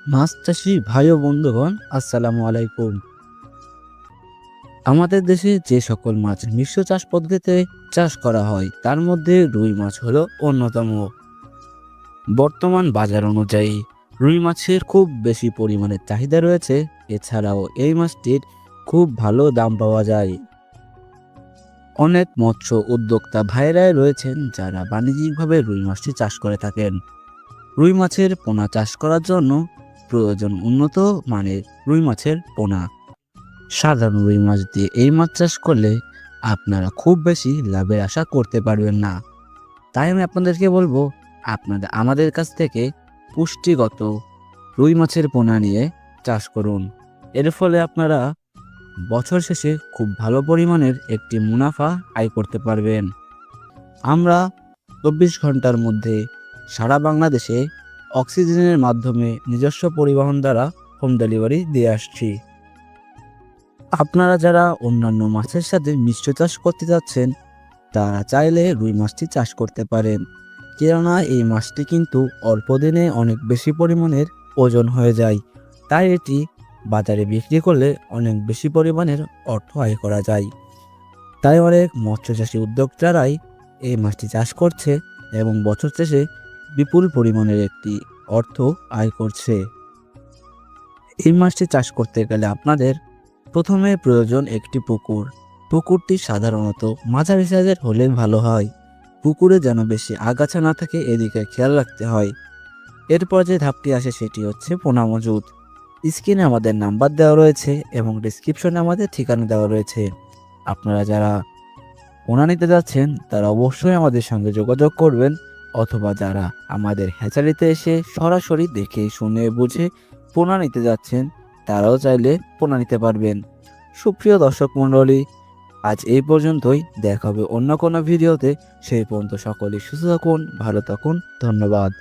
মাছ চাষি ভাই ও বন্ধুগণ, আসসালামু আলাইকুম। আমাদের দেশে যে সকল মাছ মিশ্র চাষ পদ্ধতিতে চাষ করা হয় তার মধ্যে রুই মাছ হলো অন্যতম। বর্তমান বাজার অনুযায়ী রুই মাছের খুব বেশি পরিমাণে চাহিদা রয়েছে। এছাড়াও এই মাছটির খুব ভালো দাম পাওয়া যায়। অনেক মৎস্য উদ্যোক্তা ভাইরাই রয়েছেন যারা বাণিজ্যিকভাবে রুই মাছটি চাষ করে থাকেন। রুই মাছের পোনা চাষ করার জন্য প্রয়োজন উন্নত মানের রুই মাছের পোনা। সাধারণ রুই মাছ দিয়ে এই মাছ চাষ করলে আপনারা খুব বেশি লাভের আশা করতে পারবেন না। তাই আমি আপনাদেরকে বলবো, আপনারা আমাদের কাছ থেকে পুষ্টিগত রুই মাছের পোনা নিয়ে চাষ করুন। এর ফলে আপনারা বছর শেষে খুব ভালো পরিমাণের একটি মুনাফা আয় করতে পারবেন। আমরা 24 ঘন্টার মধ্যে সারা বাংলাদেশে অক্সিজেনের মাধ্যমে নিজস্ব পরিবহন দ্বারা হোম ডেলিভারি দিয়ে আসছি। আপনারা যারা অন্যান্য মাছের সাথে মিশ্র চাষ করতে যাচ্ছেন তারা চাইলে রুই মাছটি চাষ করতে পারেন, কেননা এই মাছটি কিন্তু অল্প দিনে অনেক বেশি পরিমাণের ওজন হয়ে যায়। তাই এটি বাজারে বিক্রি করলে অনেক বেশি পরিমাণের অর্থ আয় করা যায়। তাই অনেক মৎস্যচাষী উদ্যোক্তারাই এই মাছটি চাষ করছে এবং বছর শেষে বিপুল পরিমাণের একটি অর্থ আয় করছে। এই মাছটি চাষ করতে গেলে আপনাদের প্রথমে প্রয়োজন একটি পুকুর। পুকুরটি সাধারণত মাঝারি সাইজের হলে ভালো হয়। পুকুরে যেন বেশি আগাছা না থাকে এদিকে খেয়াল রাখতে হয়। এরপর যে ধাপটি আসে সেটি হচ্ছে পোনা মজুত। স্ক্রিনে আমাদের নাম্বার দেওয়া রয়েছে এবং ডিসক্রিপশনে আমাদের ঠিকানা দেওয়া রয়েছে। আপনারা যারা পোনা নিতে যাচ্ছেন তারা অবশ্যই আমাদের সঙ্গে যোগাযোগ করবেন, অথবা যারা আমাদের হ্যাচারিতে এসে সরাসরি দেখে শুনে বুঝে পোনা নিতে যাচ্ছেন তারাও চাইলে পোনা নিতে পারবেন। সুপ্রিয় দর্শক মণ্ডলী, আজ এই পর্যন্তই। দেখা হবে অন্য কোনো ভিডিওতে। সেই পর্যন্ত সকলেই সুস্থ থাকুন, ভালো থাকুন। ধন্যবাদ।